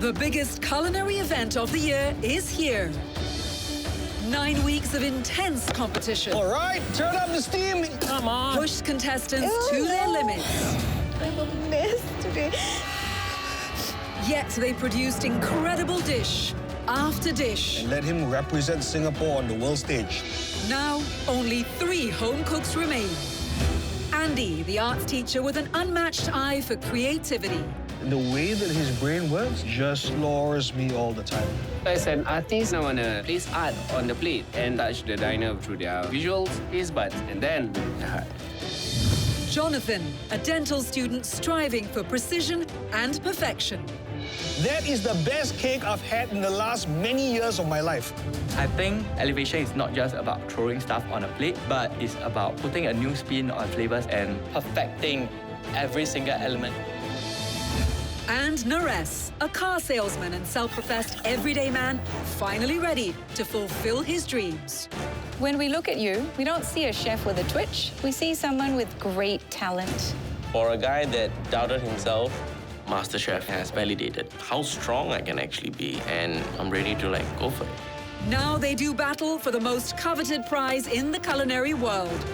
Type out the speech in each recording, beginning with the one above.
The biggest culinary event of the year is here. 9 weeks of intense competition. All right, turn up the steam. Come on. Pushed contestants to their limits. I'm a mess today. Yet they produced incredible dish after dish. And let him represent Singapore on the world stage. Now, only 3 home cooks remain. Andy, the arts teacher with an unmatched eye for creativity. The way that his brain works just floors me all the time. As an artist, I want to place art on the plate and touch the diner through their visuals, taste buds, and then the heart. Jonathan, a dental student striving for precision and perfection. That is the best cake I've had in the last many years of my life. I think elevation is not just about throwing stuff on a plate, but it's about putting a new spin on flavors and perfecting every single element. And Naresh, a car salesman and self-professed everyday man, finally ready to fulfill his dreams. When we look at you, we don't see a chef with a twitch. We see someone with great talent. For a guy that doubted himself, MasterChef has validated how strong I can actually be, and I'm ready to go for it. Now they do battle for the most coveted prize in the culinary world.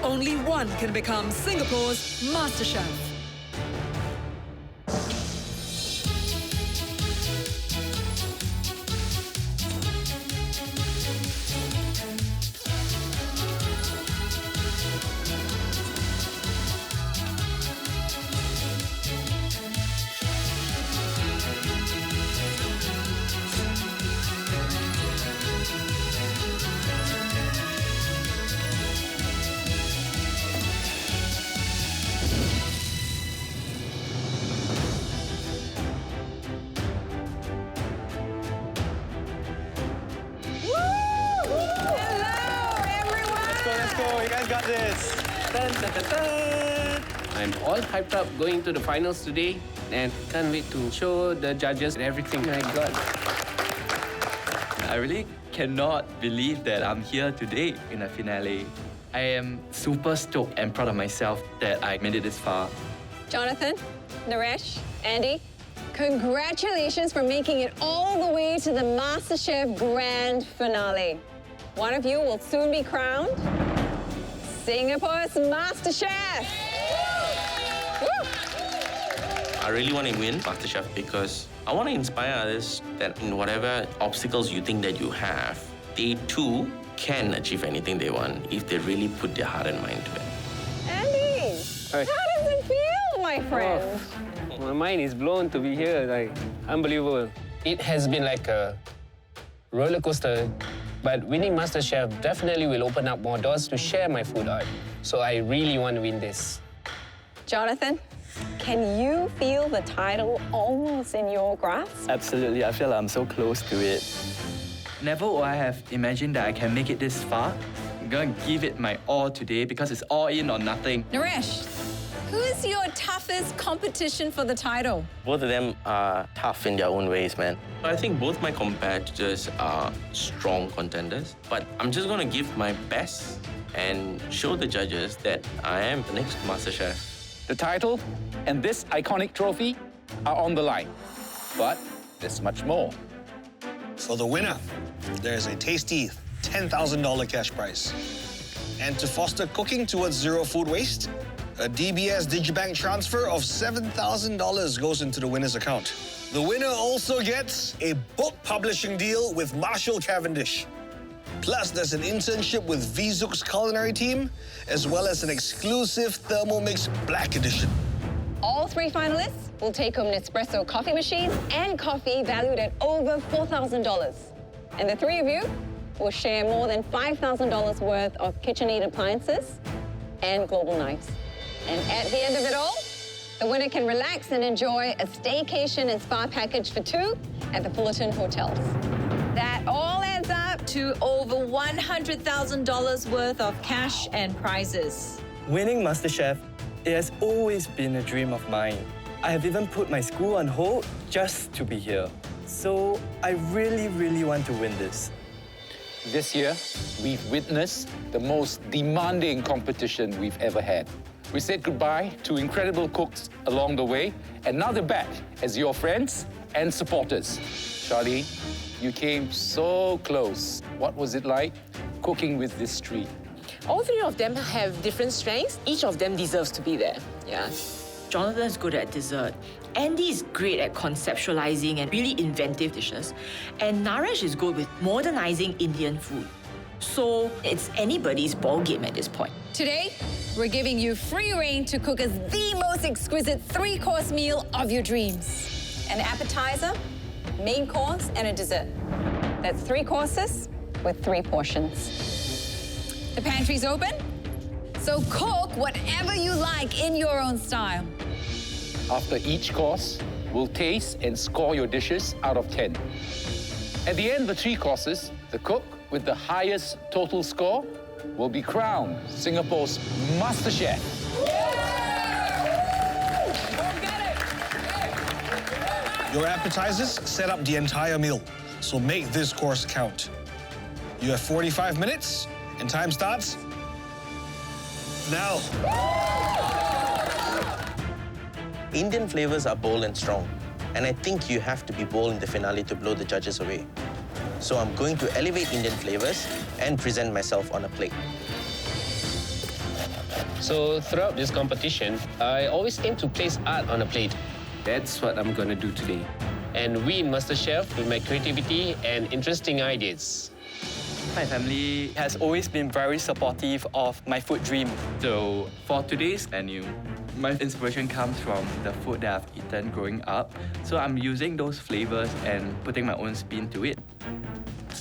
Only one can become Singapore's MasterChef. Let's go, you guys got this. Dun, dun, dun, dun. I'm all hyped up going to the finals today and can't wait to show the judges everything I got. I really cannot believe that I'm here today in the finale. I am super stoked and proud of myself that I made it this far. Jonathan, Naresh, Andy, congratulations for making it all the way to the MasterChef Grand Finale. One of you will soon be crowned Singapore's MasterChef. Woo! I really want to win MasterChef because I want to inspire others that in whatever obstacles you think that you have, they too can achieve anything they want if they really put their heart and mind to it. Andy, Hi. how does it feel, my friend? My mind is blown to be here, unbelievable. It has been like a roller coaster, but winning MasterChef definitely will open up more doors to share my food art. So I really want to win this. Jonathan, can you feel the title almost in your grasp? Absolutely, I feel like I'm so close to it. Never would I have imagined that I can make it this far. I'm gonna give it my all today because it's all in or nothing. Naresh, who is your toughest competition for the title? Both of them are tough in their own ways, man. I think both my competitors are strong contenders, but I'm just gonna give my best and show the judges that I am the next MasterChef. The title and this iconic trophy are on the line. But there's much more. For the winner, there's a tasty $10,000 cash prize. And to foster cooking towards zero food waste, a DBS Digibank transfer of $7,000 goes into the winner's account. The winner also gets a book publishing deal with Marshall Cavendish. Plus, there's an internship with Vzook's culinary team, as well as an exclusive Thermomix Black Edition. All 3 finalists will take home an espresso coffee machine and coffee valued at over $4,000. And the 3 of you will share more than $5,000 worth of KitchenAid appliances and global knives. And at the end of it all, the winner can relax and enjoy a staycation and spa package for 2 at the Fullerton Hotels. That all adds up to over $100,000 worth of cash and prizes. Winning MasterChef, it has always been a dream of mine. I have even put my school on hold just to be here. So I really, really want to win this. This year, we've witnessed the most demanding competition we've ever had. We said goodbye to incredible cooks along the way, and now they're back as your friends and supporters. Charlie, you came so close. What was it like cooking with this three? All three of them have different strengths. Each of them deserves to be there. Yeah. Jonathan's good at dessert. Andy is great at conceptualizing and really inventive dishes. And Naresh is good with modernizing Indian food. So it's anybody's ballgame at this point. Today, we're giving you free reign to cook us the most exquisite three-course meal of your dreams. An appetizer, main course, and a dessert. That's 3 courses with 3 portions. The pantry's open, so cook whatever you like in your own style. After each course, we'll taste and score your dishes out of 10. At the end of the 3 courses, the cook with the highest total score will be crowned Singapore's MasterChef. Your appetizers set up the entire meal, so make this course count. You have 45 minutes, and time starts now. Indian flavors are bold and strong, and I think you have to be bold in the finale to blow the judges away. So I'm going to elevate Indian flavors and present myself on a plate. So throughout this competition, I always aim to place art on a plate. That's what I'm gonna do today. And win MasterChef with my creativity and interesting ideas. My family has always been very supportive of my food dream. So for today's menu, my inspiration comes from the food that I've eaten growing up. So I'm using those flavors and putting my own spin to it.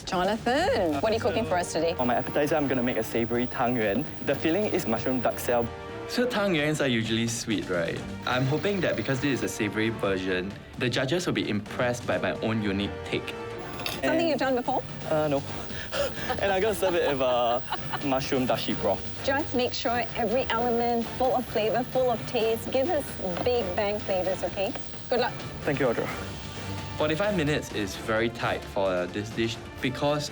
Jonathan, what are you cooking for us today? For my appetizer, I'm gonna make a savory Tang Yuan. The filling is mushroom duck shell. So Tang Yuans are usually sweet, right? I'm hoping that because this is a savory version, the judges will be impressed by my own unique take. Something you've done before? No. And I'm gonna serve it with mushroom dashi broth. Just make sure every element full of flavor, full of taste. Give us big bang flavors, okay? Good luck. Thank you, Audra. 45 minutes is very tight for this dish because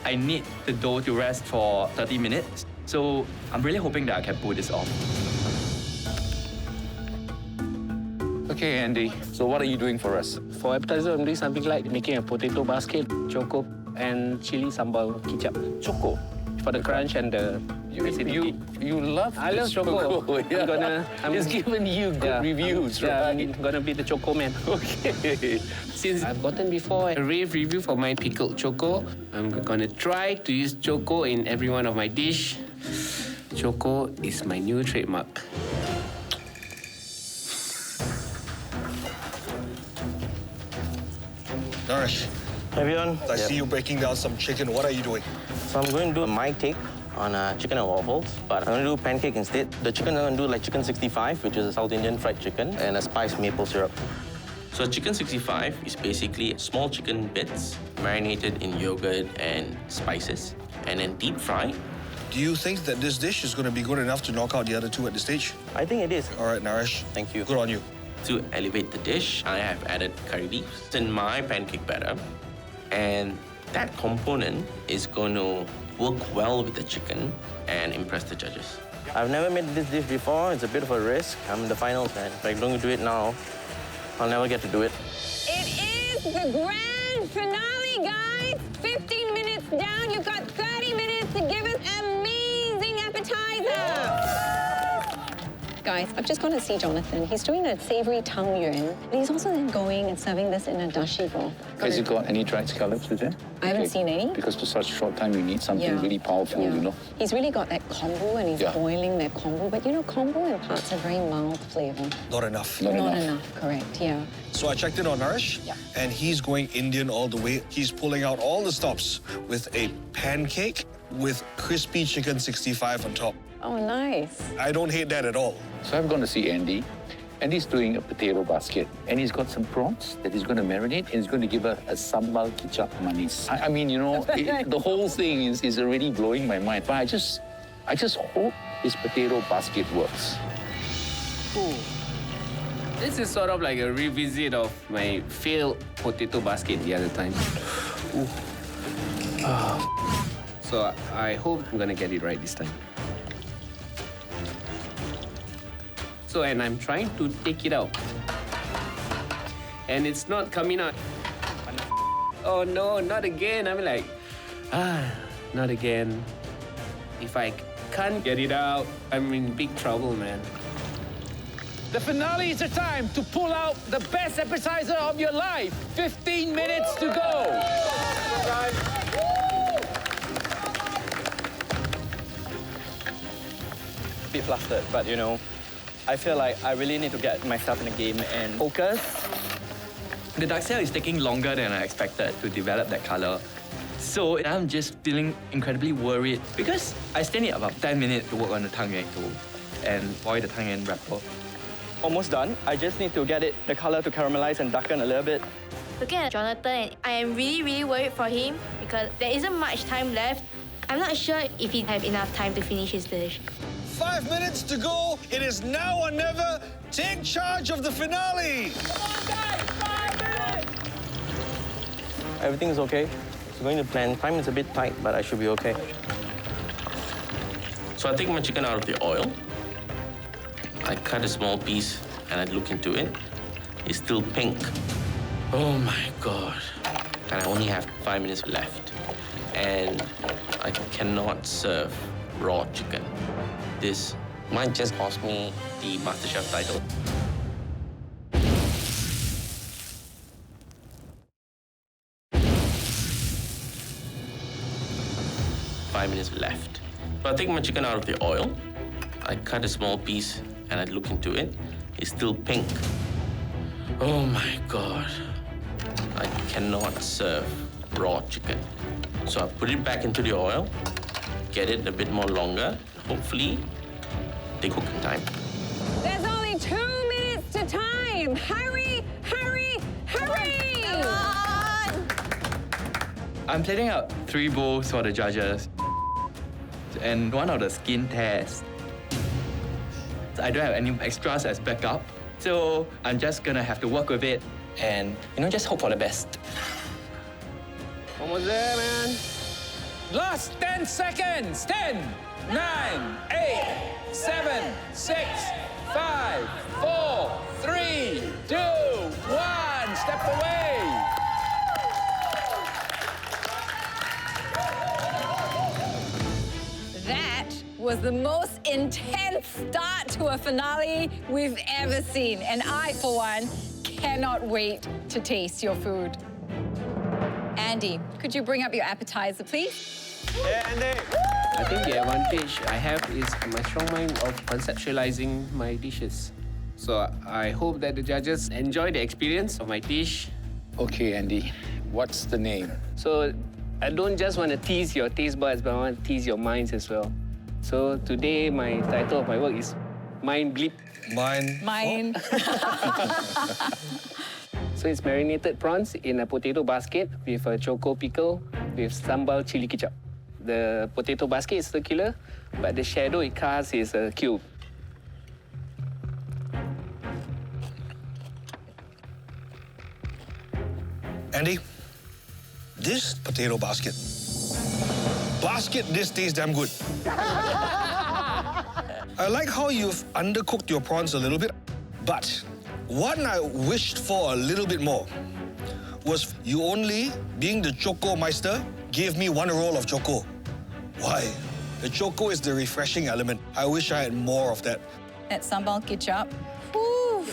I need the dough to rest for 30 minutes. So I'm really hoping that I can pull this off. Okay, Andy, so what are you doing for us? For appetizer, I'm doing something like making a potato basket, choco, and chili sambal kicap. Choco. For the crunch and the acidity. You love I love this choco. Yeah. It's given you good reviews, right? I'm gonna be the choco man. Okay. Since I've gotten before a rave review for my pickled choco, I'm gonna try to use choco in every one of my dish. Choco is my new trademark. Naresh, Everyone, I see you breaking down some chicken. What are you doing? So I'm going to do my take on chicken and waffles, but I'm going to do pancake instead. The chicken I'm going to do like chicken 65, which is a South Indian fried chicken, and a spiced maple syrup. So chicken 65 is basically small chicken bits marinated in yogurt and spices, and then deep fried. Do you think that this dish is going to be good enough to knock out the other 2 at this stage? I think it is. All right, Naresh. Thank you. Good on you. To elevate the dish, I have added curry leaves in my pancake batter. And that component is going to work well with the chicken and impress the judges. I've never made this dish before. It's a bit of a risk. I'm in the finals, man. If I don't do it now, I'll never get to do it. It is the grand finale, guys. 15 minutes down. You've got 30 minutes to give us amazing appetizer. Guys, I've just gone to see Jonathan. He's doing a savory Tang Yuan. He's also then going and serving this in a dashi broth. Has he got any dried scallops with him? I haven't seen any. Because for such a short time, you need something really powerful, you know? He's really got that kombu and he's boiling that kombu. But you know, kombu and parts are very mild flavor. Not enough. Not enough, correct, yeah. So I checked in on Naresh, and he's going Indian all the way. He's pulling out all the stops with a pancake with crispy chicken 65 on top. Oh, nice. I don't hate that at all. So I've gone to see Andy. Andy's doing a potato basket, and he's got some prawns that he's going to marinate, and he's going to give us a sambal kicap manis. I mean, you know, the whole thing is already blowing my mind. But I just hope this potato basket works. Ooh. This is sort of like a revisit of my failed potato basket the other time. Ooh. So I hope I'm gonna get it right this time. So, and I'm trying to take it out. And it's not coming out. Oh no, not again. I'm like, not again. If I can't get it out, I'm in big trouble, man. The finale is the time to pull out the best appetizer of your life. 15 minutes to go. Be flustered, but you know, I feel like I really need to get myself in the game and focus. The duck shell is taking longer than I expected to develop that color. So I'm just feeling incredibly worried because I still need about 10 minutes to work on the tang yuan too and boil the tang yuan wrapper. Almost done. I just need to get the color to caramelize and darken a little bit. Looking at Jonathan, I am really worried for him because there isn't much time left. I'm not sure if he have enough time to finish his dish. 5 minutes to go. It is now or never. Take charge of the finale. Come on, guys! 5 minutes! Everything is okay. It's going to plan. Time is a bit tight, but I should be okay. So I take my chicken out of the oil. I cut a small piece and I look into it. It's still pink. Oh my God. And I only have 5 minutes left. And I cannot serve raw chicken. This might just cost me the MasterChef title. Five minutes left. So I take my chicken out of the oil. I cut a small piece and I look into it. It's still pink. Oh my God. I cannot serve raw chicken. So I put it back into the oil, get it a bit more longer. Hopefully, they cook in time. There's only 2 minutes to time. Hurry, hurry, hurry! Come on! I'm plating out 3 bowls for the judges and one of the skin tests. I don't have any extras as backup, so I'm just gonna have to work with it and, you know, just hope for the best. Almost there, man. Last 10 seconds. 10, 9, 8, 7, 6, 5, 4, 3, 2, 1. Step away. That was the most intense start to a finale we've ever seen. And I, for one, cannot wait to taste your food. Andy, could you bring up your appetizer, please? Yeah, Andy! I think the advantage I have is my strong mind of conceptualizing my dishes. So I hope that the judges enjoy the experience of my dish. Okay, Andy, what's the name? So I don't just want to tease your taste buds, but I want to tease your minds as well. So today, my title of my work is Mind Bleep. Mine. So it's marinated prawns in a potato basket with a choco pickle with sambal chili ketchup. The potato basket is circular, but the shadow it casts is a cube. Andy, this potato basket. This tastes damn good. I like how you've undercooked your prawns a little bit, but what I wished for a little bit more was you only, being the Choco Meister, gave me 1 roll of Choco. Why? The Choco is the refreshing element. I wish I had more of that. That sambal ketchup. Whew.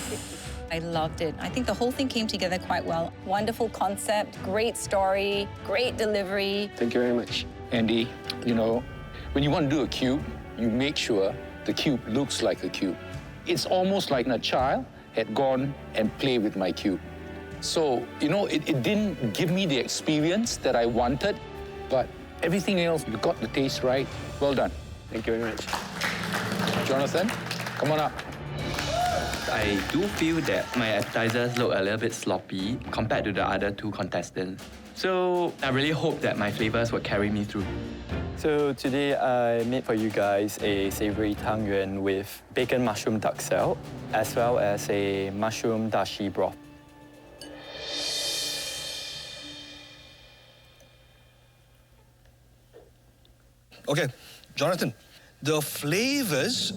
I loved it. I think the whole thing came together quite well. Wonderful concept, great story, great delivery. Thank you very much. Andy, you know, when you want to do a cube, you make sure the cube looks like a cube. It's almost like a child had gone and played with my cube. So, you know, it didn't give me the experience that I wanted, but everything else, you got the taste right. Well done. Thank you very much. Jonathan, come on up. I do feel that my appetizers look a little bit sloppy compared to the other 2 contestants. So I really hope that my flavors will carry me through. So today I made for you guys a savory tang yuan with bacon mushroom duck shell, as well as a mushroom dashi broth. Okay, Jonathan, the flavors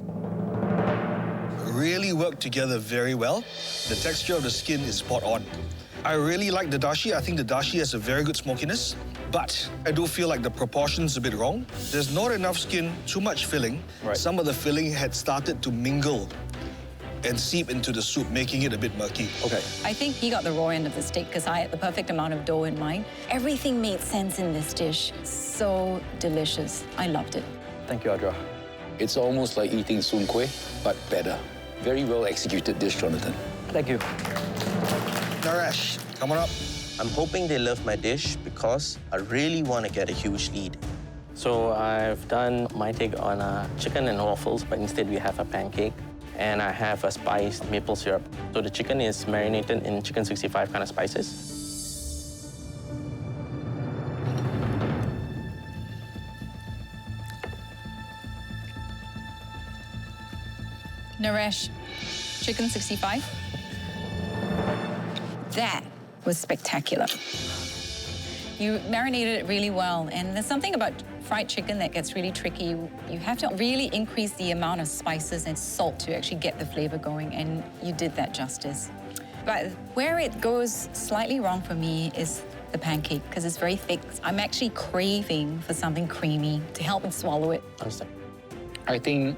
really work together very well. The texture of the skin is spot on. I really like the dashi. I think the dashi has a very good smokiness, but I do feel like the proportion's a bit wrong. There's not enough skin, too much filling. Right. Some of the filling had started to mingle and seep into the soup, making it a bit murky. Okay. I think he got the raw end of the steak because I had the perfect amount of dough in mind. Everything made sense in this dish. So delicious. I loved it. Thank you, Audra. It's almost like eating soon kueh, but better. Very well executed dish, Jonathan. Thank you. Naresh, come on up. I'm hoping they love my dish because I really want to get a huge lead. So I've done my take on chicken and waffles, but instead we have a pancake. And I have a spiced maple syrup. So the chicken is marinated in chicken 65 kind of spices. Naresh, chicken 65. That was spectacular. You marinated it really well, and there's something about fried chicken that gets really tricky. You have to really increase the amount of spices and salt to actually get the flavor going, and you did that justice. But where it goes slightly wrong for me is the pancake, because it's very thick. I'm actually craving for something creamy to help me swallow it. Understand? I think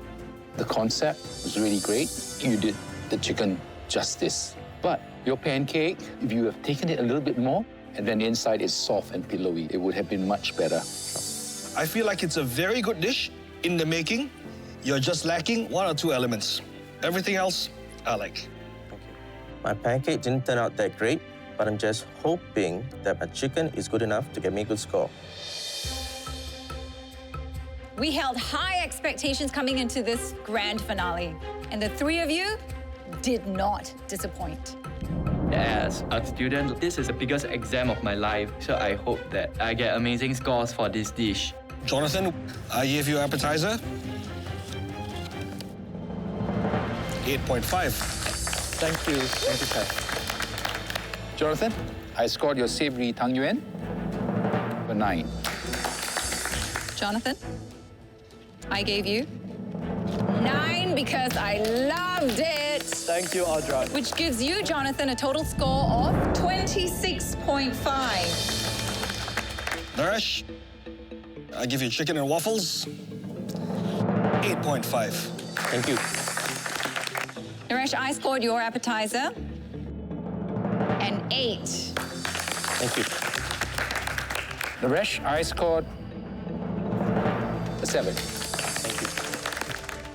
the concept was really great. You did the chicken justice. But your pancake, if you have taken it a little bit more, and then inside is soft and pillowy, it would have been much better. I feel like it's a very good dish in the making. You're just lacking one or two elements. Everything else, I like. My pancake didn't turn out that great, but I'm just hoping that my chicken is good enough to get me a good score. We held high expectations coming into this grand finale, and the three of you did not disappoint. As a student, this is the biggest exam of my life, so I hope that I get amazing scores for this dish. Jonathan, I gave you appetizer. 8.5. Thank you, Chef. Jonathan, I scored your savory Tang Yuan a 9. Jonathan, I gave you 9 because I loved it. Thank you, Audra. Which gives you, Jonathan, a total score of 26.5. Naresh, I give you chicken and waffles. 8.5. Thank you. Naresh, I scored your appetizer an 8. Thank you. Naresh, I scored a 7. Thank you.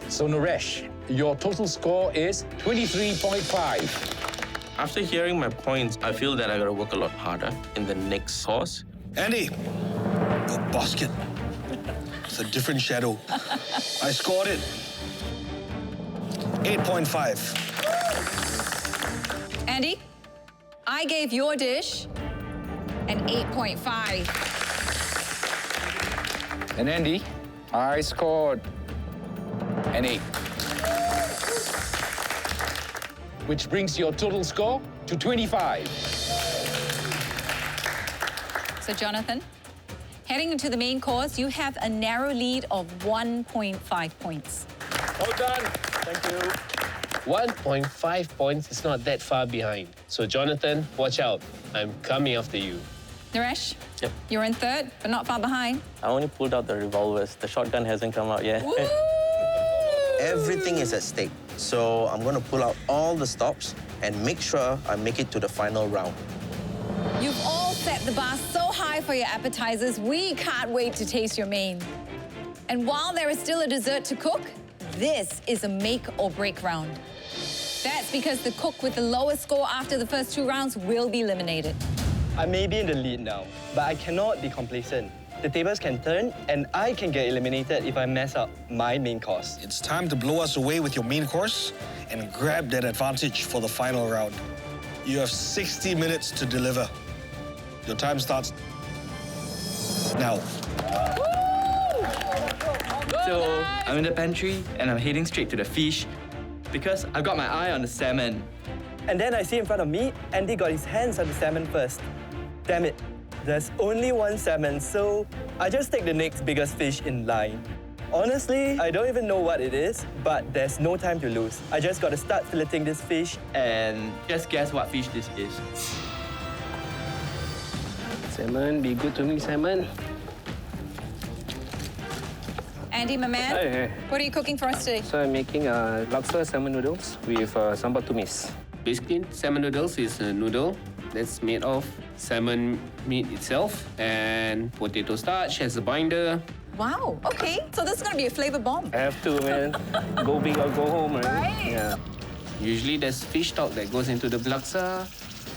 So Naresh, your total score is 23.5. After hearing my points, I feel that I gotta work a lot harder in the next course. Andy, your basket. It's a different shadow. I scored it. 8.5. Andy, I gave your dish an 8.5. And Andy, I scored an 8. Which brings your total score to 25. So, Jonathan, heading into the main course, you have a narrow lead of 1.5 points. Well done. Thank you. 1.5 points is not that far behind. So, Jonathan, watch out. I'm coming after you. Naresh, Yep. you're in third, but not far behind. I only pulled out the revolvers. The shotgun hasn't come out yet. Everything is at stake. So I'm going to pull out all the stops and make sure I make it to the final round. You've all set the bar so high for your appetizers, we can't wait to taste your main. And while there is still a dessert to cook, this is a make or break round. That's because the cook with the lowest score after the first 2 rounds will be eliminated. I may be in the lead now, but I cannot be complacent. The tables can turn, and I can get eliminated if I mess up my main course. It's time to blow us away with your main course and grab that advantage for the final round. You have 60 minutes to deliver. Your time starts now. So I'm in the pantry, and I'm heading straight to the fish because I've got my eye on the salmon. And then I see in front of me, Andy got his hands on the salmon first. Damn it. There's only one salmon, so I just take the next biggest fish in line. Honestly, I don't even know what it is, but there's no time to lose. I just gotta start filleting this fish. And just guess what fish this is. Salmon, be good to me, salmon. Andy, my man, Hey. what are you cooking for us today? So I'm making laksa salmon noodles with Sambar tumis. Basically, salmon noodles is a noodle that's made of salmon meat itself and potato starch as a binder. Wow, okay. So this is going to be a flavor bomb. I have to, man. Go big or go home, right? Right. Yeah. Usually there's fish stock that goes into the laksa.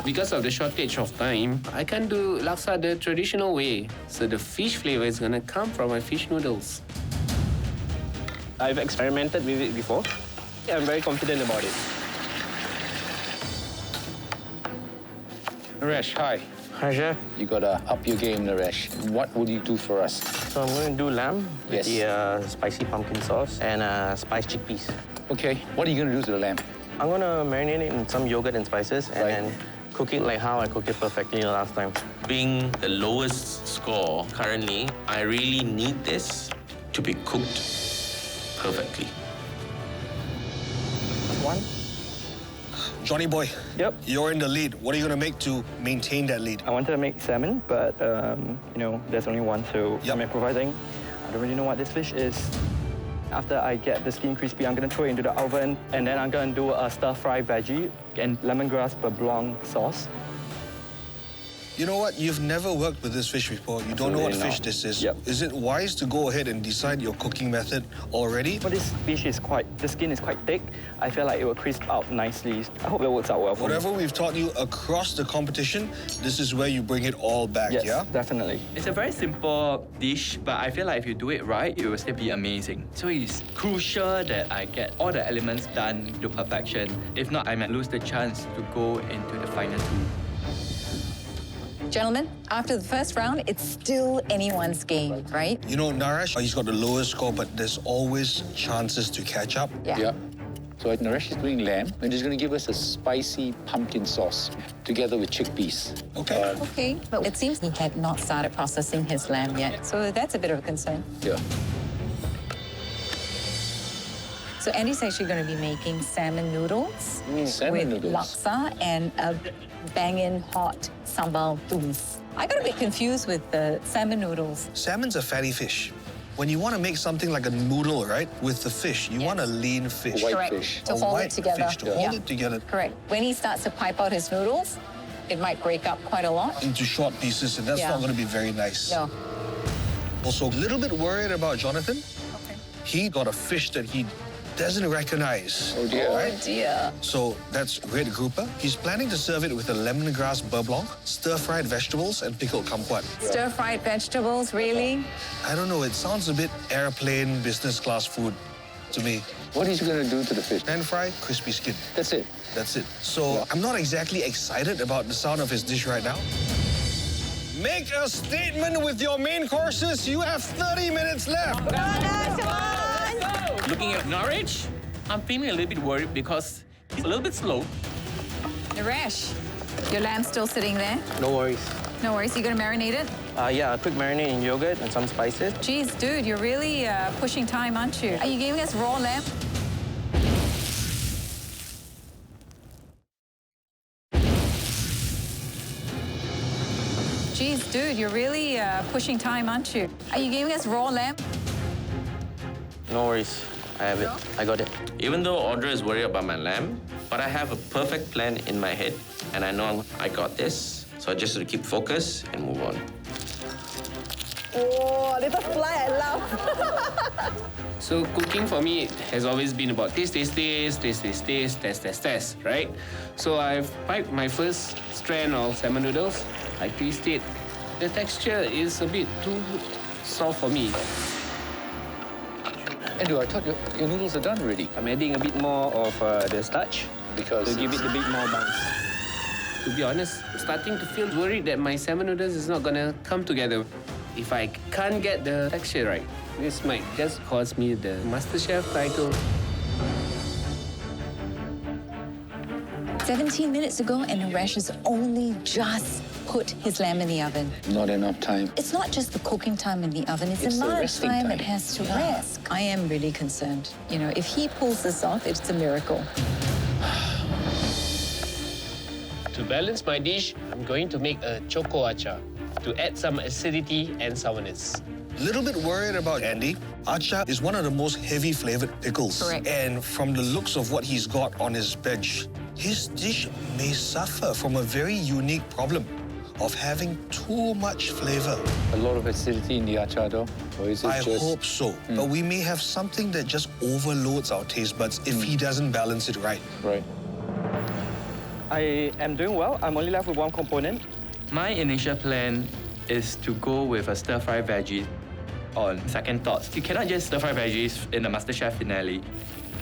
Because of the shortage of time, I can't do laksa the traditional way. So the fish flavor is gonna come from my fish noodles. I've experimented with it before. I'm very confident about it. Naresh, hi. Hi, Chef. You gotta up your game, Naresh. What would you do for us? So I'm going to do lamb with Yes. the spicy pumpkin sauce and spiced chickpeas. Okay, what are you gonna do to the lamb? I'm going to marinate it in some yogurt and spices and Right. then cook it like how I cooked it perfectly the last time. Being the lowest score currently, I really need this to be cooked perfectly. One. Johnny boy, Yep. you're in the lead. What are you going to make to maintain that lead? I wanted to make salmon, but there's only one, so Yep. I'm improvising. I don't really know what this fish is. After I get the skin crispy, I'm gonna throw it into the oven, and then I'm gonna do a stir-fry veggie and lemongrass beurre blanc sauce. You know what? You've never worked with this fish before. You don't know what Absolutely fish not. this is. Yep. Is it wise to go ahead and decide your cooking method already? But this fish is the skin is quite thick. I feel like it will crisp out nicely. I hope that works out well for me. Whatever we've taught you across the competition, this is where you bring it all back, Yes, yeah? definitely. It's a very simple dish, but I feel like if you do it right, it will still be amazing. So it's crucial that I get all the elements done to perfection. If not, I might lose the chance to go into the final two. Gentlemen, after the first round, it's still anyone's game, right? You know, Naresh, he's got the lowest score, but there's always chances to catch up. Yeah. So Naresh is doing lamb, and he's gonna give us a spicy pumpkin sauce together with chickpeas. Okay. Okay, but it seems he had not started processing his lamb yet, so that's a bit of a concern. Yeah. So Andy's actually going to be making salmon noodles Salmon with noodles. laksa and a banging hot sambal tumis. I got a bit confused with the salmon noodles. Salmon's a fatty fish. When you want to make something like a noodle, right, with the fish, you want a lean fish. White Correct. fish. To A hold white it together. fish to hold it together Correct. When he starts to pipe out his noodles, it might break up quite a lot. into short pieces, and that's Yeah. not going to be very nice. No. Also, a little bit worried about Jonathan. Okay. He got a fish that he doesn't recognize. Oh dear. Oh dear. So that's red grouper. He's planning to serve it with a lemongrass beurre blanc, stir-fried vegetables, and pickled kumquat. Stir-fried vegetables, really? I don't know, it sounds a bit airplane business class food to me. What is he gonna do to the fish? Pan fry, crispy skin. That's it. That's it. So I'm not exactly excited about the sound of his dish right now. Make a statement with your main courses. You have 30 minutes left. Looking at Norwich, I'm feeling a little bit worried because he's a little bit slow. Naresh, your lamb's still sitting there? No worries. No worries, you gonna marinate it? Yeah, a quick marinade in yogurt and some spices. Geez, dude, you're really pushing time, aren't you? Are you giving us raw lamb? Geez, dude, you're really pushing time, aren't you? Are you giving us raw lamb? No worries. I have it. I got it. Even though Audra is worried about my lamb, but I have a perfect plan in my head, and I know I got this. So I just have to keep focus and move on. Oh, little fly, I love. So cooking for me has always been about taste, test, right? So I've piped my first strand of salmon noodles. I taste it. The texture is a bit too soft for me. Andrew, I thought your noodles are done already. I'm adding a bit more of the starch Because to give it a bit more bounce. To be honest, I'm starting to feel worried that my salmon noodles is not gonna come together. If I can't get the texture right, this might just cost me the MasterChef title. 17 minutes ago, and Naresh is only just put his lamb in the oven. Not enough time. It's not just the cooking time in the oven, it's It's the the amount of resting time time. it has to rest. I am really concerned. You know, if he pulls this off, it's a miracle. To balance my dish, I'm going to make a choco achar to add some acidity and sourness. Little bit worried about Andy. Achar is one of the most heavy flavored pickles. Correct. And from the looks of what he's got on his bench, his dish may suffer from a very unique problem of having too much flavor. A lot of acidity in the achar though? Or is it I just... hope so. But we may have something that just overloads our taste buds if he doesn't balance it right. Right. I am doing well. I'm only left with one component. My initial plan is to go with a stir-fry veggie. On second thoughts, you cannot just stir-fry veggies in the MasterChef finale.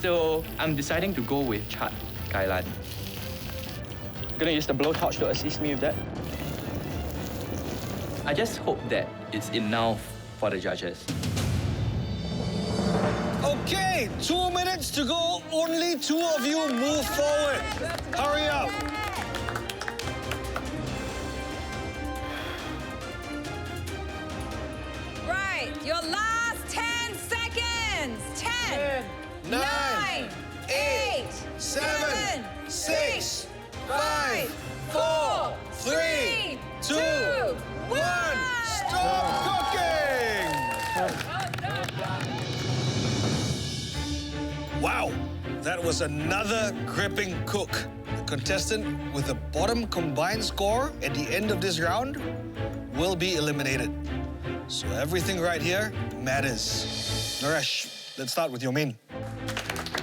So I'm deciding to go with chaat kai lan. Gonna use the blowtorch to assist me with that. I just hope that it's enough for the judges. Okay, 2 minutes to go. Only 2 of you move forward. Hurry up. Right, your last 10 seconds. 10, 9, 8, 7, 6, 5, 4, 3, 2, 1. Stop cooking! Wow, that was another gripping cook. The contestant with the bottom combined score at the end of this round will be eliminated. So everything right here matters. Naresh, let's start with your main.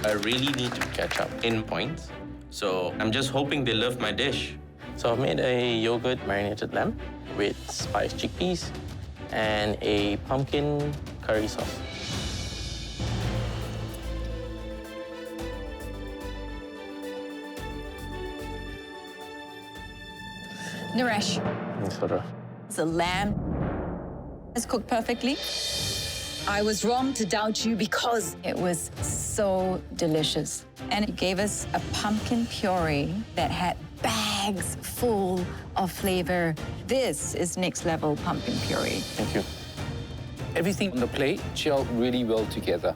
I really need to catch up in points. So I'm just hoping they love my dish. So I've made a yogurt marinated lamb with spiced chickpeas and a pumpkin curry sauce. Naresh, Sort of. the lamb is cooked perfectly. I was wrong to doubt you because it was so delicious. And you gave us a pumpkin puree that had bags full of flavor. This is next level pumpkin puree. Thank you. Everything on the plate gelled really well together.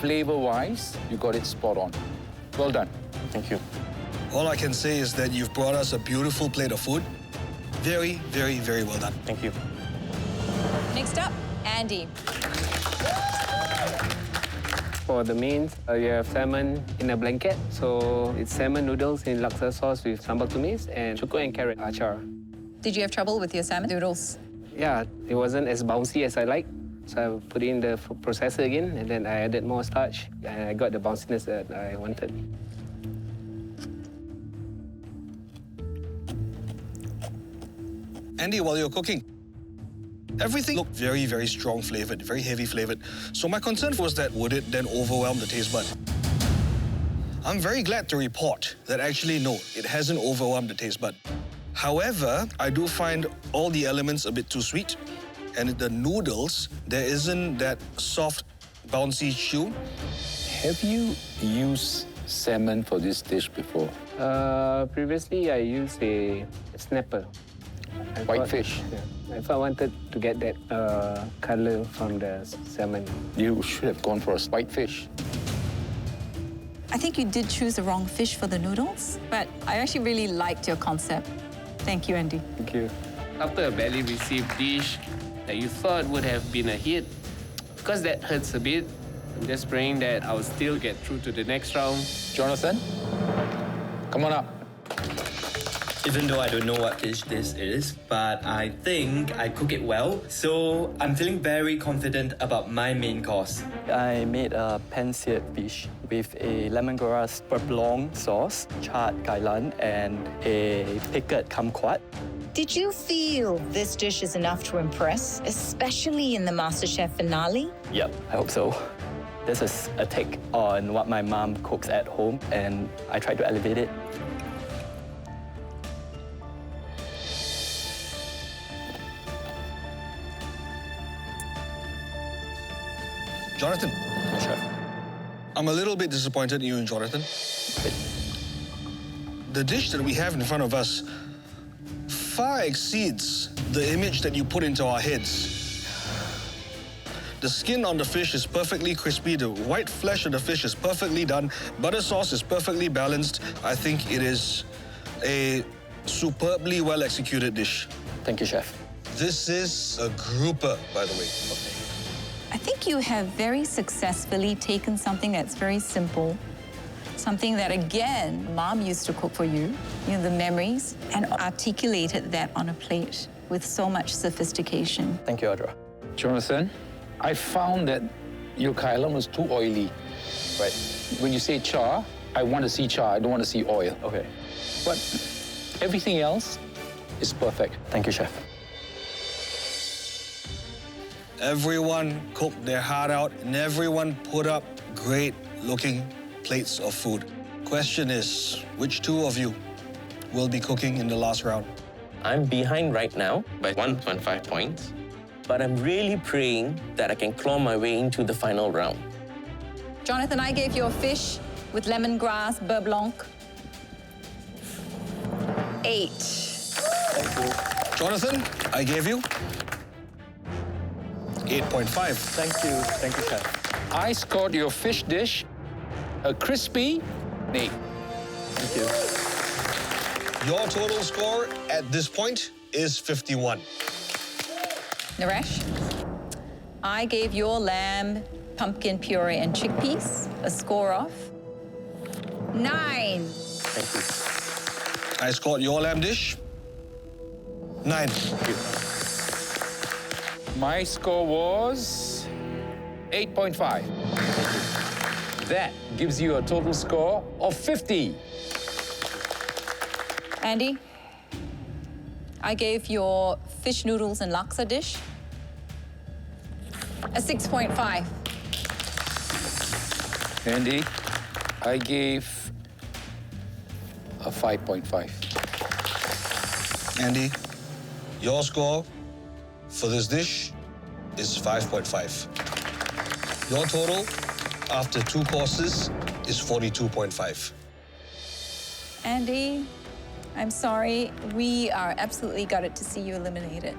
Flavor-wise, you got it spot on. Well done. Thank you. All I can say is that you've brought us a beautiful plate of food. Very, very, very well done. Thank you. Next up, Andy. For the mains, you have salmon in a blanket. So it's salmon noodles in laksa sauce with sambal tumis and choco and carrot achar. Did you have trouble with your salmon noodles? Yeah, it wasn't as bouncy as I like. So I put it in the processor again, and then I added more starch, and I got the bounciness that I wanted. Andy, while you're cooking, everything looked very, very strong flavored, very heavy flavored. So my concern was that would it then overwhelm the taste bud? I'm very glad to report that actually, no, it hasn't overwhelmed the taste bud. However, I do find all the elements a bit too sweet. And the noodles, there isn't that soft, bouncy chew. Have you used salmon for this dish before? Previously, I used a snapper. Whitefish. Yeah, if I wanted to get that color from the salmon. You should have gone for a whitefish. I think you did choose the wrong fish for the noodles, but I actually really liked your concept. Thank you, Andy. Thank you. After a badly received dish that you thought would have been a hit, because that hurts a bit, I'm just praying that I'll still get through to the next round. Jonathan, come on up. Even though I don't know what dish this is, but I think I cook it well. So I'm feeling very confident about my main course. I made a pan-seared fish with a lemongrass beurre sauce, chaat kai lan, and a pickled kumquat. Did you feel this dish is enough to impress, especially in the MasterChef finale? Yep, I hope so. This is a take on what my mom cooks at home, and I try to elevate it. Jonathan, Chef. I'm a little bit disappointed in you, Jonathan. The dish that we have in front of us far exceeds the image that you put into our heads. The skin on the fish is perfectly crispy. The white flesh of the fish is perfectly done. Butter sauce is perfectly balanced. I think it is a superbly well-executed dish. Thank you, Chef. This is a grouper, by the way. I think you have very successfully taken something that's very simple, something that, again, Mom used to cook for you, the memories, and articulated that on a plate with so much sophistication. Thank you, Audra. Jonathan, I found that your kai lan was too oily. Right. When you say char, I want to see char, I don't want to see oil. Okay. But everything else is perfect. Thank you, Chef. Everyone cooked their heart out and everyone put up great-looking plates of food. Question is, which two of you will be cooking in the last round? I'm behind right now by 1.5 points, but I'm really praying that I can claw my way into the final round. Jonathan, I gave you a fish with lemongrass, beurre blanc. 8. Jonathan, I gave you 8.5. Thank you, Chef. I scored your fish dish a crispy 8. Thank you. Your total score at this point is 51. Naresh, I gave your lamb, pumpkin puree, and chickpeas a score of 9. Thank you. I scored your lamb dish 9. My score was 8.5. That gives you a total score of 50. Andy, I gave your fish noodles and laksa dish a 6.5. Andy, I gave a 5.5. Andy, your score for this dish is 5.5. Your total after 2 courses is 42.5. Andy, I'm sorry. We are absolutely gutted to see you eliminated.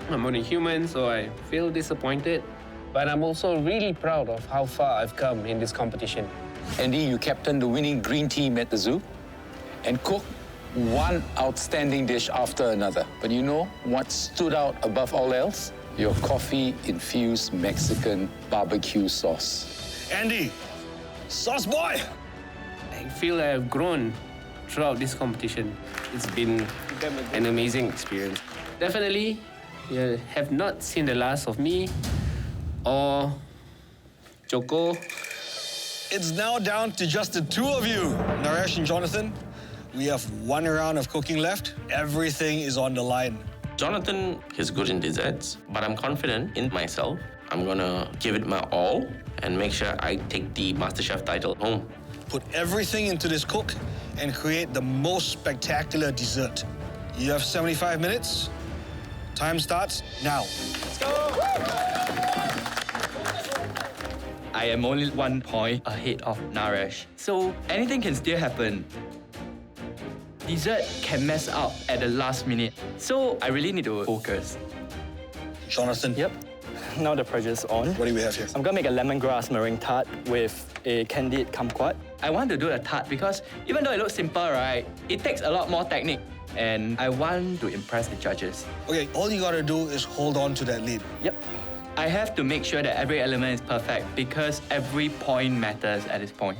I'm only human, so I feel disappointed. But I'm also really proud of how far I've come in this competition. Andy, you captained the winning green team at the zoo and cooked one outstanding dish after another. But you know what stood out above all else? Your coffee-infused Mexican barbecue sauce. Andy, sauce boy! I feel I've grown throughout this competition. It's been an amazing experience. Definitely, you have not seen the last of me or Choco. It's now down to just the 2 of you, Naresh and Jonathan. We have 1 round of cooking left. Everything is on the line. Jonathan is good in desserts, but I'm confident in myself. I'm gonna give it my all and make sure I take the MasterChef title home. Put everything into this cook and create the most spectacular dessert. You have 75 minutes. Time starts now. Let's go! I am only 1 point ahead of Naresh, so anything can still happen. Dessert can mess up at the last minute, so I really need to focus. Jonathan. Yep. Now the pressure's on. What do we have here? I'm gonna make a lemongrass meringue tart with a candied kumquat. I want to do the tart because even though it looks simple, right, it takes a lot more technique. And I want to impress the judges. Okay, all you gotta do is hold on to that lead. Yep. I have to make sure that every element is perfect because every point matters at this point.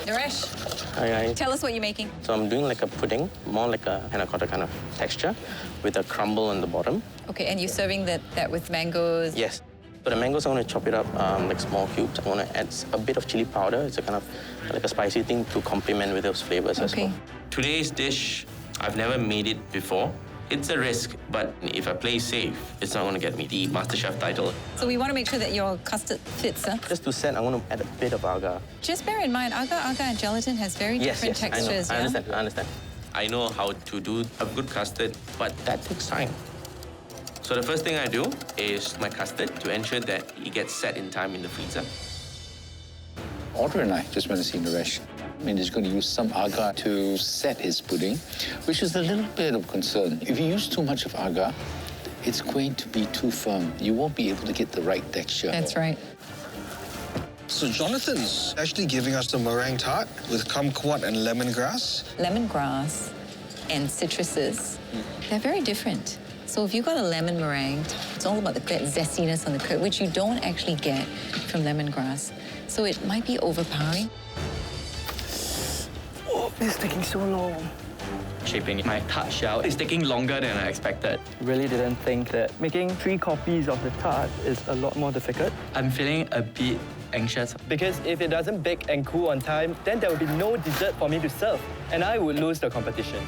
Naresh, Hi. tell us what you're making. So I'm doing like a pudding, more like a panna cotta kind of texture with a crumble on the bottom. Okay, and you're serving that with mangoes? Yes. So the mangoes, I want to chop it up like small cubes. I want to add a bit of chili powder. It's a kind of like a spicy thing to complement with those flavors as well. Today's dish, I've never made it before. It's a risk, but if I play safe, it's not going to get me the MasterChef title. So we want to make sure that your custard fits, huh? Just to set, I want to add a bit of agar. Just bear in mind, agar and gelatin has very different textures, I yeah? understand. I know how to do a good custard, but that takes time. So the first thing I do is my custard to ensure that it gets set in time in the freezer. Audrey and I just want to see Naresh I mean, he's going to use some agar to set his pudding, which is a little bit of concern. If you use too much of agar, it's going to be too firm. You won't be able to get the right texture. That's right. So Jonathan's actually giving us the meringue tart with kumquat and lemongrass. Lemongrass and citruses, they're very different. So if you've got a lemon meringue, it's all about that zestiness on the curd, which you don't actually get from lemongrass. So it might be overpowering. Oh, it's taking so long. Shaping my tart shell is taking longer than I expected. Really didn't think that making 3 copies of the tart is a lot more difficult. I'm feeling a bit anxious. Because if it doesn't bake and cool on time, then there will be no dessert for me to serve, and I would lose the competition.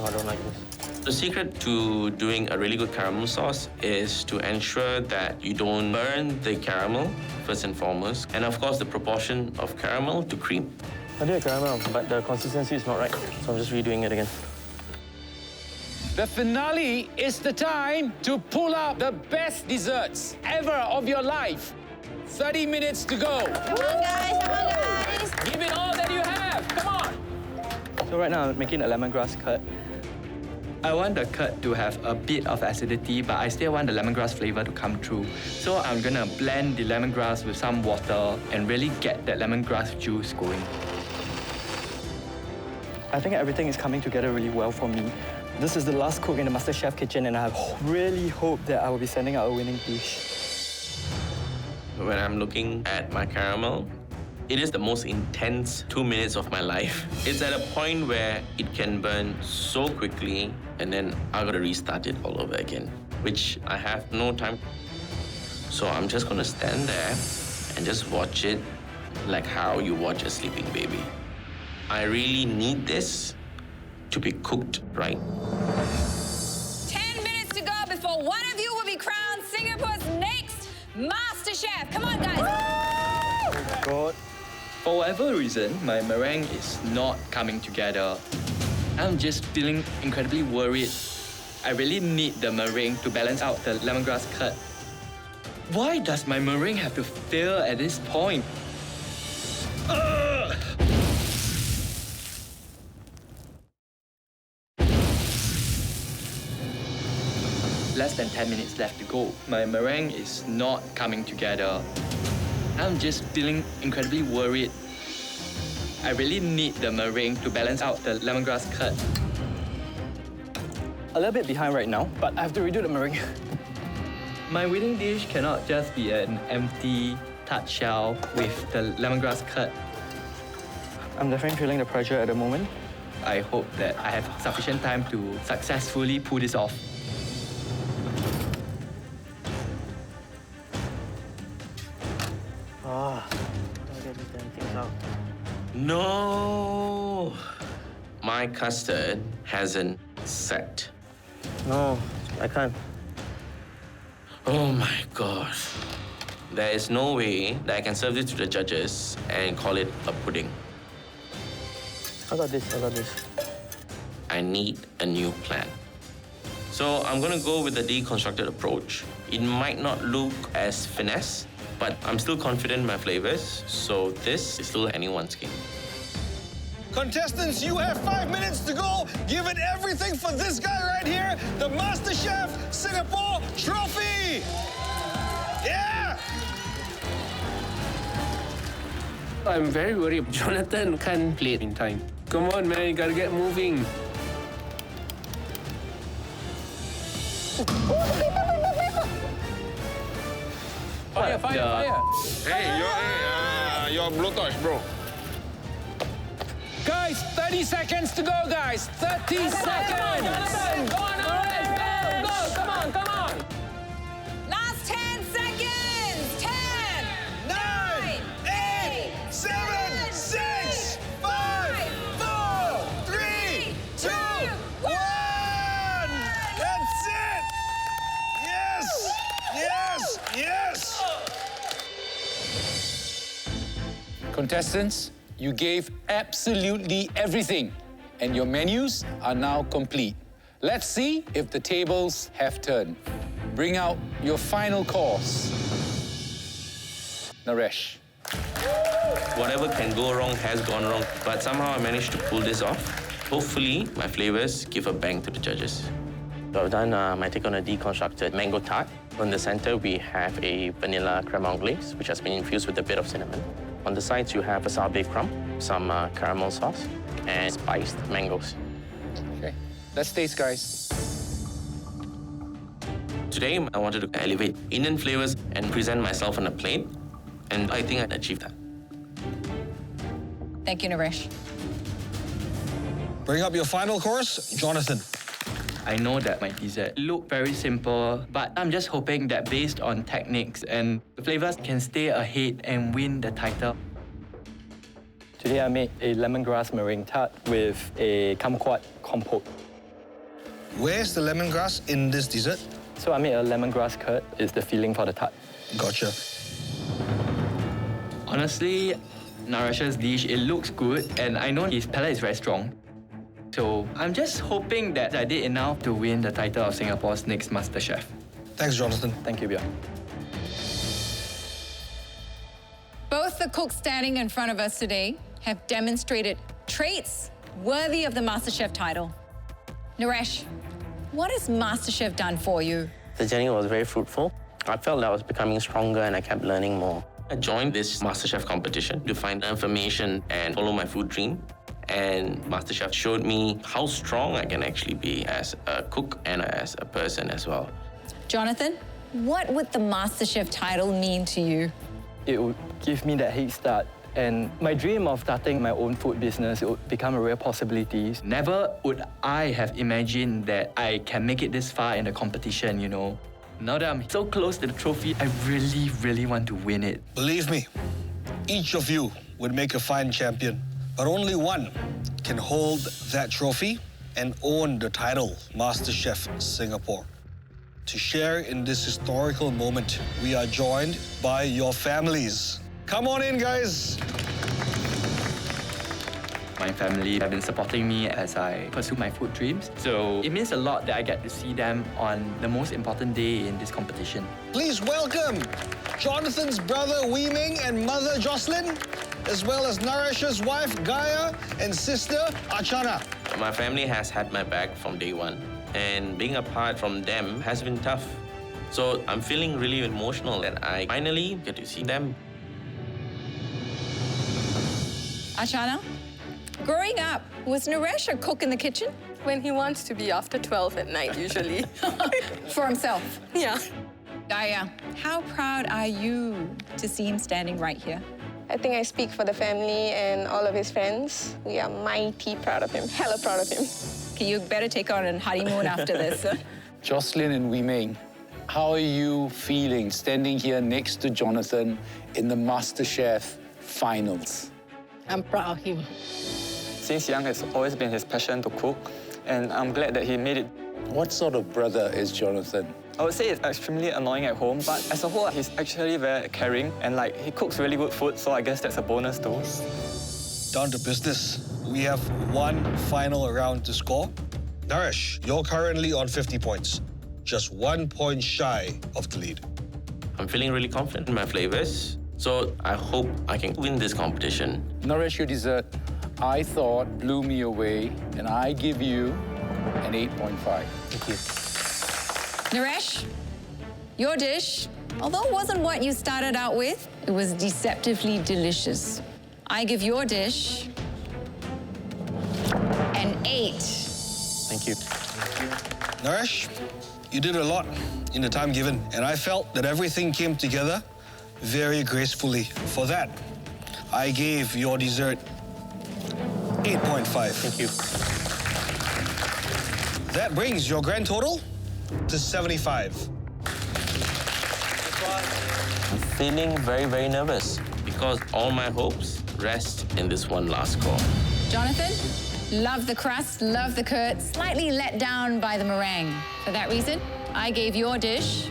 Oh, I don't like this. The secret to doing a really good caramel sauce is to ensure that you don't burn the caramel, first and foremost, and of course the proportion of caramel to cream. I did a caramel, but the consistency is not right, so I'm just redoing it again. The finale is the time to pull out the best desserts ever of your life. 30 minutes to go. Come on, guys, come on, guys. Give it all that you have, come on! So right now I'm making a lemongrass curd. I want the curd to have a bit of acidity, but I still want the lemongrass flavor to come through. So I'm gonna blend the lemongrass with some water and really get that lemongrass juice going. I think everything is coming together really well for me. This is the last cook in the MasterChef kitchen, and I really hope that I will be sending out a winning dish. When I'm looking at my caramel, it is the most intense 2 minutes of my life. It's at a point where it can burn so quickly, and then I gotta restart it all over again, which I have no time. So I'm just gonna stand there and just watch it like how you watch a sleeping baby. I really need this to be cooked right. 10 minutes to go before one of you will be crowned Singapore's next MasterChef. Come on, guys. Oh God. For whatever reason, my meringue is not coming together. I'm just feeling incredibly worried. I really need the meringue to balance out the lemongrass curd. Why does my meringue have to fail at this point? Ugh! Less than 10 minutes left to go. My meringue is not coming together. I'm just feeling incredibly worried. I really need the meringue to balance out the lemongrass curd. A little bit behind right now, but I have to redo the meringue. My winning dish cannot just be an empty tart shell with the lemongrass curd. I'm definitely feeling the pressure at the moment. I hope that I have sufficient time to successfully pull this off. Gotta get these damn things out. No! My custard hasn't set. No, I can't. Oh my God. There is no way that I can serve this to the judges and call it a pudding. I got this. I need a new plan. So I'm gonna go with the deconstructed approach. It might not look as finesse, but I'm still confident in my flavors, so this is still anyone's game. Contestants, you have 5 minutes to go. Give it everything for this guy right here, the MasterChef Singapore trophy. Yeah! I'm very worried. Jonathan can't play it in time. Come on, man, you gotta get moving. Fire! Hey, your blowtorch, bro. Guys, 30 seconds to go, guys. 30 seconds. Go on, go! Come on! Last 10 seconds! 10, 9, 8, 7, 6, 5, 4, 3, 2, 1. That's it. Yes. Contestants, you gave absolutely everything, and your menus are now complete. Let's see if the tables have turned. Bring out your final course. Naresh. Whatever can go wrong has gone wrong, but somehow I managed to pull this off. Hopefully, my flavors give a bang to the judges. So I've done my take on a deconstructed mango tart. On the center, we have a vanilla creme anglaise, which has been infused with a bit of cinnamon. On the sides, you have a Savory crumb, some caramel sauce, and spiced mangoes. Okay, let's taste, guys. Today, I wanted to elevate Indian flavors and present myself on a plate, and I think I achieved that. Thank you, Naresh. Bring up your final course, Jonathan. I know that my dessert look very simple, but I'm just hoping that based on techniques and the flavors can stay ahead and win the title. Today I made a lemongrass meringue tart with a kumquat compote. Where's the lemongrass in this dessert? So I made a lemongrass curd. It's the filling for the tart. Gotcha. Honestly, Naresh's dish, it looks good, and I know his palate is very strong. So I'm just hoping that I did enough to win the title of Singapore's next MasterChef. Thanks, Jonathan. Thank you, Björn. Both the cooks standing in front of us today have demonstrated traits worthy of the MasterChef title. Naresh, what has MasterChef done for you? The journey was very fruitful. I felt that I was becoming stronger and I kept learning more. I joined this MasterChef competition to find information and follow my food dream. And MasterChef showed me how strong I can actually be as a cook and as a person as well. Jonathan, what would the MasterChef title mean to you? It would give me that head start. And my dream of starting my own food business, it would become a real possibility. Never would I have imagined that I can make it this far in the competition, you know. Now that I'm so close to the trophy, I really, really want to win it. Believe me, each of you would make a fine champion, but only one can hold that trophy and own the title MasterChef Singapore. To share in this historical moment, we are joined by your families. Come on in, guys. My family have been supporting me as I pursue my food dreams. So it means a lot that I get to see them on the most important day in this competition. Please welcome Jonathan's brother Wee Ming and mother Jocelyn, as well as Naresh's wife Gaia and sister Achana. My family has had my back from day one, and being apart from them has been tough. So I'm feeling really emotional that I finally get to see them. Achana, growing up, was Naresh a cook in the kitchen? When he wants to be after 12 at night, usually. For himself? Yeah. Gaia, how proud are you to see him standing right here? I think I speak for the family and all of his friends. We are mighty proud of him, hella proud of him. Okay, you better take on a honeymoon after this. Jocelyn and Wee Ming, how are you feeling standing here next to Jonathan in the MasterChef finals? I'm proud of him. Since young, it's always been his passion to cook, and I'm glad that he made it. What sort of brother is Jonathan? I would say it's extremely annoying at home, but as a whole, he's actually very caring, and he cooks really good food, so I guess that's a bonus too. Down to business. We have one final round to score. Naresh, you're currently on 50 points. Just 1 point shy of the lead. I'm feeling really confident in my flavors, so I hope I can win this competition. Naresh, your dessert, I thought blew me away, and I give you an 8.5. Thank you. Naresh, your dish, although it wasn't what you started out with, it was deceptively delicious. I give your dish an 8. Thank you. Naresh, you did a lot in the time given, and I felt that everything came together very gracefully. For that, I gave your dessert 8.5. Thank you. That brings your grand total to 75. I'm feeling very, very nervous because all my hopes rest in this one last score. Jonathan, love the crust, love the curd, slightly let down by the meringue. For that reason, I gave your dish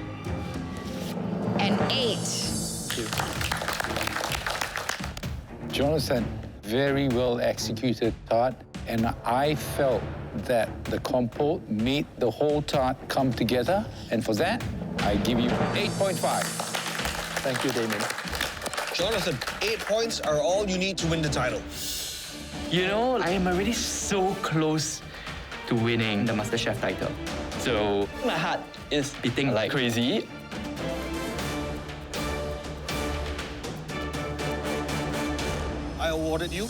an 8. Jonathan, very well executed tart, and I felt that the compote made the whole tart come together, and for that, I give you 8.5. Thank you, Damien. Jonathan, 8 points are all you need to win the title. You know, I am already so close to winning the MasterChef title. So my heart is beating like crazy. I awarded you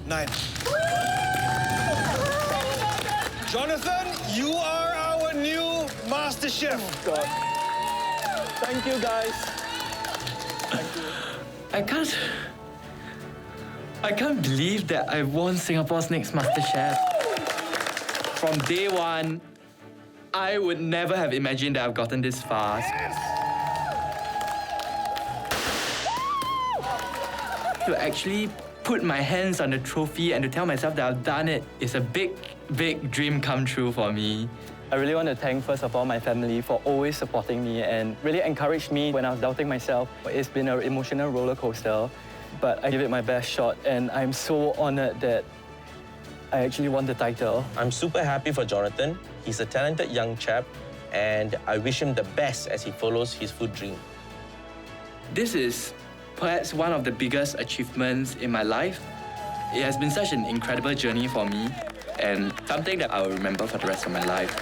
9. Jonathan, you are our new Master Chef. Oh, God. Thank you, guys. Thank you. I can't believe that I won Singapore's next MasterChef. From day one, I would never have imagined that I've gotten this far. To actually put my hands on the trophy and to tell myself that I've done it is a big, big dream come true for me. I really want to thank, first of all, my family for always supporting me and really encouraged me when I was doubting myself. It's been an emotional roller coaster, but I give it my best shot, and I'm so honored that I actually won the title. I'm super happy for Jonathan. He's a talented young chap, and I wish him the best as he follows his food dream. This is perhaps one of the biggest achievements in my life. It has been such an incredible journey for me and something that I will remember for the rest of my life.